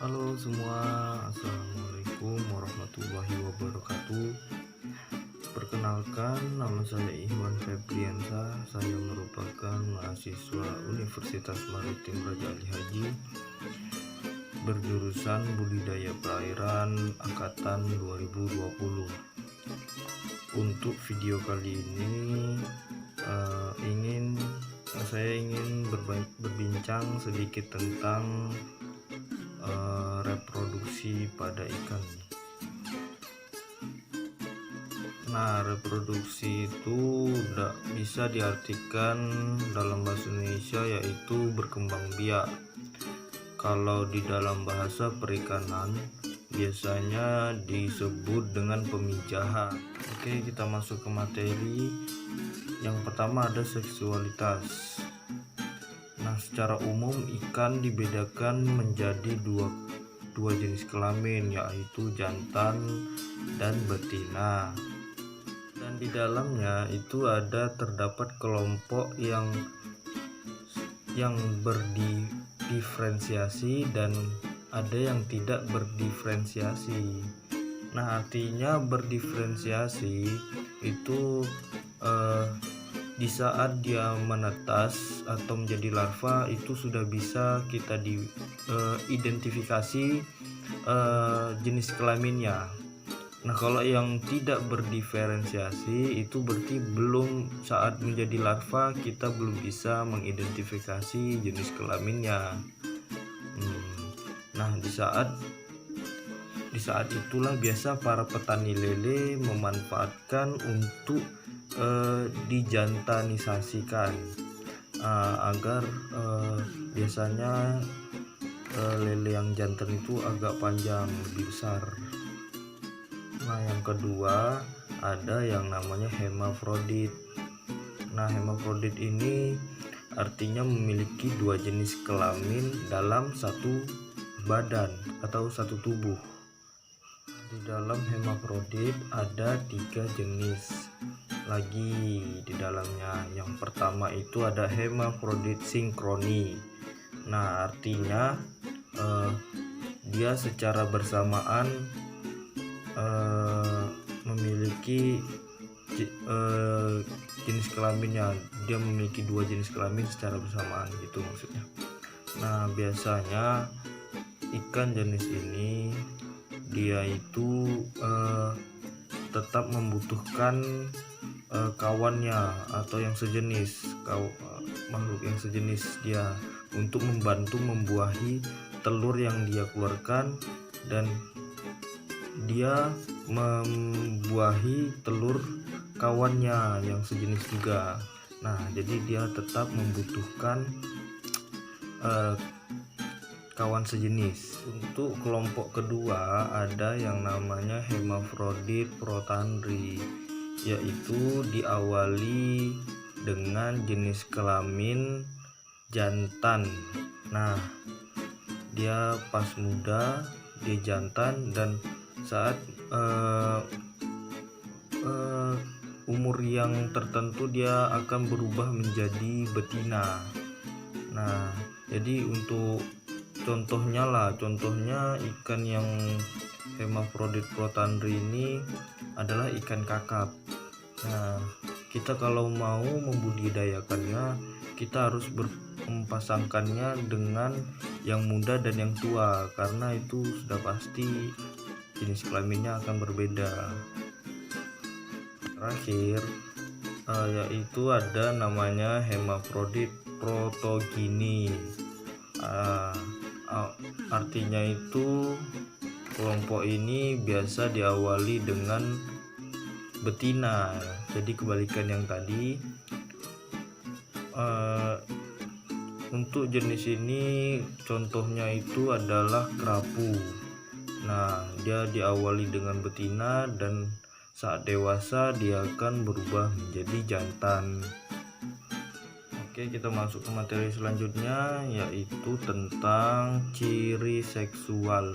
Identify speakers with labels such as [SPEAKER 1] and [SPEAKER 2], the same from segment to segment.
[SPEAKER 1] Halo semua, assalamualaikum warahmatullahi wabarakatuh. Perkenalkan, nama saya Ikhwan Febriansa. Saya merupakan mahasiswa Universitas Maritim Raja Ali Haji, berjurusan Budidaya Perairan angkatan 2020. Untuk video kali ini saya ingin berbincang sedikit tentang reproduksi pada ikan. Nah, reproduksi itu bisa diartikan dalam bahasa Indonesia yaitu berkembang biak. Kalau di dalam bahasa perikanan biasanya disebut dengan pemijahan. Oke, kita masuk ke materi. Yang pertama ada seksualitas. Nah, secara umum ikan dibedakan menjadi dua jenis kelamin, yaitu jantan dan betina. Dan di dalamnya itu terdapat kelompok yang berdiferensiasi dan ada yang tidak berdiferensiasi. Nah, artinya berdiferensiasi itu di saat dia menetas atau menjadi larva itu sudah bisa kita identifikasi jenis kelaminnya. Nah, kalau yang tidak berdiferensiasi itu berarti saat menjadi larva kita belum bisa mengidentifikasi jenis kelaminnya. Nah, di saat itulah biasa para petani lele memanfaatkan untuk dijantanisasikan agar biasanya lele yang jantan itu agak panjang, lebih besar. Nah, yang kedua ada yang namanya hermafrodit. Nah, hermafrodit ini artinya memiliki dua jenis kelamin dalam satu badan atau satu tubuh. Di dalam hermafrodit ada 3 jenis lagi di dalamnya. Yang pertama itu ada hermafrodit sinkroni. Nah, artinya dia secara bersamaan memiliki jenis kelaminnya. Dia memiliki 2 jenis kelamin secara bersamaan, gitu maksudnya. Nah, biasanya ikan jenis ini dia itu tetap membutuhkan kawannya atau yang sejenis, makhluk yang sejenis dia untuk membantu membuahi telur yang dia keluarkan, dan dia membuahi telur kawannya yang sejenis juga. Nah, jadi dia tetap membutuhkan kawan sejenis. Untuk kelompok kedua ada yang namanya hermafrodit protandri, yaitu diawali dengan jenis kelamin jantan. Nah, dia pas muda dia jantan, dan saat umur yang tertentu dia akan berubah menjadi betina. Nah, jadi untuk contohnya ikan yang hermafrodit protandri ini adalah ikan kakap. Nah, kita kalau mau membudidayakannya kita harus mempasangkannya dengan yang muda dan yang tua, karena itu sudah pasti jenis kelaminnya akan berbeda. Terakhir yaitu ada namanya hermafrodit protogini. Artinya itu kelompok ini biasa diawali dengan betina. Jadi kebalikan yang tadi. Untuk jenis ini contohnya itu adalah kerapu. Nah, dia diawali dengan betina dan saat dewasa dia akan berubah menjadi jantan. Oke, kita masuk ke materi selanjutnya, yaitu tentang ciri seksual.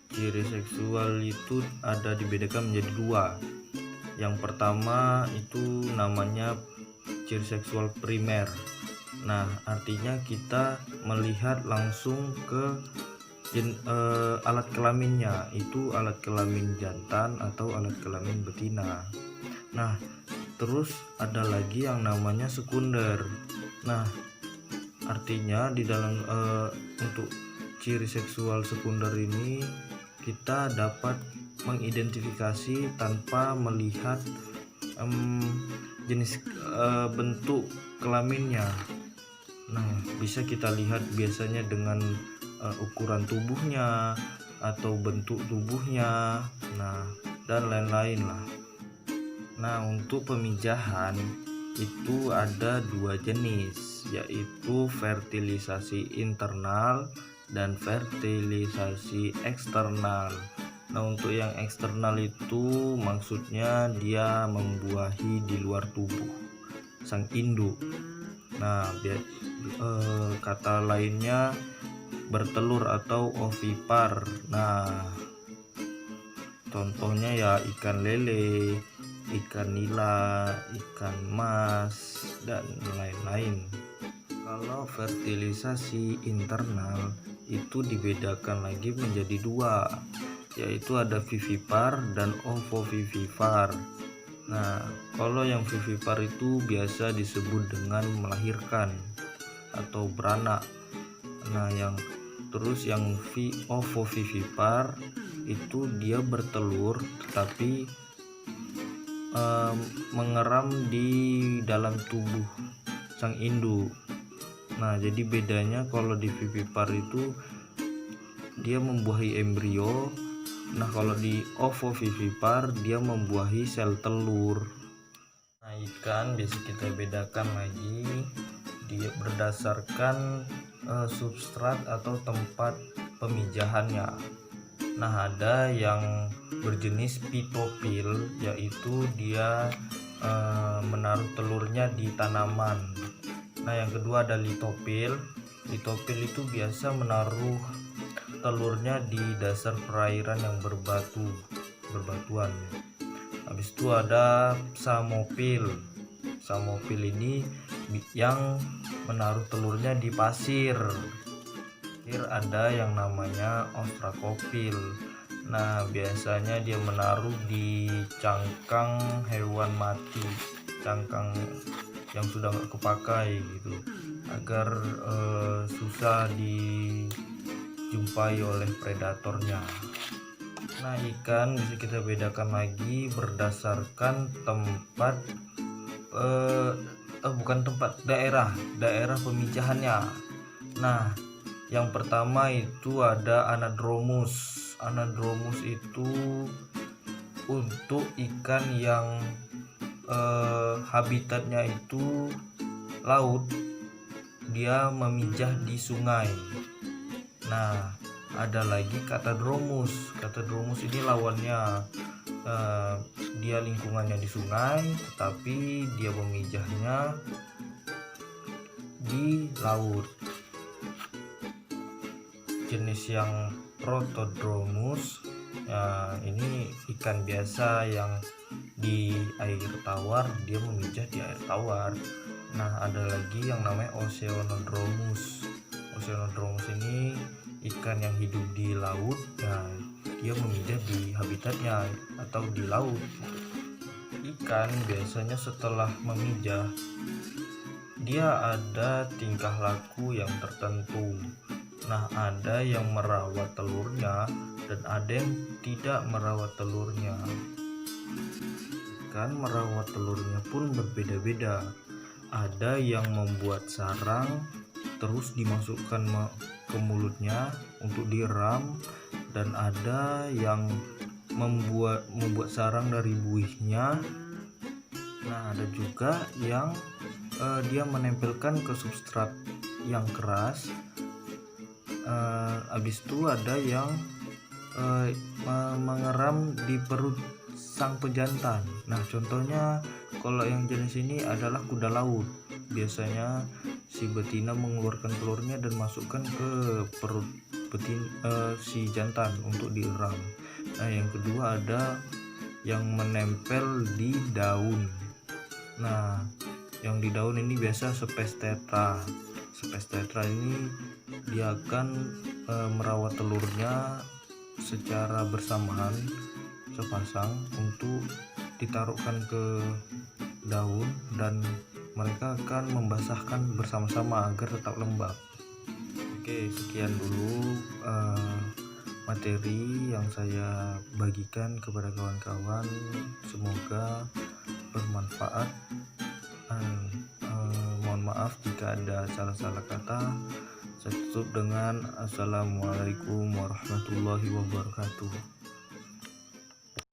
[SPEAKER 1] Ciri seksual itu ada dibedakan menjadi 2. Yang pertama itu namanya ciri seksual primer. Nah, artinya kita melihat langsung ke alat kelaminnya itu alat kelamin jantan atau alat kelamin betina. Nah, terus ada lagi yang namanya sekunder. Nah, artinya di dalam untuk ciri seksual sekunder ini kita dapat mengidentifikasi tanpa melihat jenis bentuk kelaminnya. Nah, bisa kita lihat biasanya dengan ukuran tubuhnya atau bentuk tubuhnya, nah dan lain-lain lah. Nah, untuk pemijahan itu ada dua jenis, yaitu fertilisasi internal dan fertilisasi eksternal. Nah, untuk yang eksternal itu maksudnya dia membuahi di luar tubuh sang induk. Nah, kata lainnya bertelur atau ovipar. Nah, contohnya ya ikan lele, ikan nila, ikan mas, dan lain-lain. Kalau fertilisasi internal itu dibedakan lagi menjadi dua, yaitu ada vivipar dan ovovivipar. Nah, kalau yang vivipar itu biasa disebut dengan melahirkan atau beranak. Nah, yang ovovivipar itu dia bertelur tetapi mengeram di dalam tubuh sang induk. Nah, jadi bedanya kalau di vivipar itu dia membuahi embrio. Nah, kalau di ovovivipar dia membuahi sel telur. Nah, ikan bisa kita bedakan lagi dia berdasarkan substrat atau tempat pemijahannya. Nah, ada yang berjenis pitopil, yaitu dia menaruh telurnya di tanaman. Nah, yang kedua ada litopil. Litopil itu biasa menaruh telurnya di dasar perairan yang berbatuan. Habis itu ada samopil. Samopil ini yang menaruh telurnya di pasir. Ada yang namanya ostrakopil. Nah, biasanya dia menaruh di cangkang hewan mati, cangkang yang sudah nggak kepakai gitu, agar susah dijumpai oleh predatornya. Nah, ikan bisa kita bedakan lagi berdasarkan tempat daerah pemijahannya. Nah, yang pertama itu ada anadromus. Anadromus itu untuk ikan yang habitatnya itu laut, dia memijah di sungai. Nah, ada lagi katadromus. Katadromus ini lawannya, dia lingkungannya di sungai tetapi dia memijahnya di laut. Jenis yang protodromus, ini ikan biasa yang di air tawar, dia memijah di air tawar. Nah, ada lagi yang namanya oceanodromus. Oceanodromus ini ikan yang hidup di laut, dia memijah di habitatnya atau di laut. Ikan biasanya setelah memijah dia ada tingkah laku yang tertentu. Nah, ada yang merawat telurnya dan ada yang tidak merawat telurnya. Ikan merawat telurnya pun berbeda-beda. Ada yang membuat sarang terus dimasukkan ke mulutnya untuk diram, dan ada yang membuat sarang dari buihnya. Nah, ada juga yang dia menempelkan ke substrat yang keras. Habis itu ada yang mengeram di perut sang pejantan. Nah, contohnya kalau yang jenis ini adalah kuda laut. Biasanya si betina mengeluarkan telurnya dan masukkan ke perut si jantan untuk dieram. Nah, yang kedua ada yang menempel di daun. Nah, yang di daun ini biasa Spes tetra. Spes tetra ini dia akan merawat telurnya secara bersamaan sepasang untuk ditaruhkan ke daun dan mereka akan membasahkan bersama-sama agar tetap lembab. Oke, sekian dulu materi yang saya bagikan kepada kawan-kawan, semoga bermanfaat. Mohon maaf jika ada salah-salah kata. Saya tutup dengan assalamualaikum warahmatullahi wabarakatuh.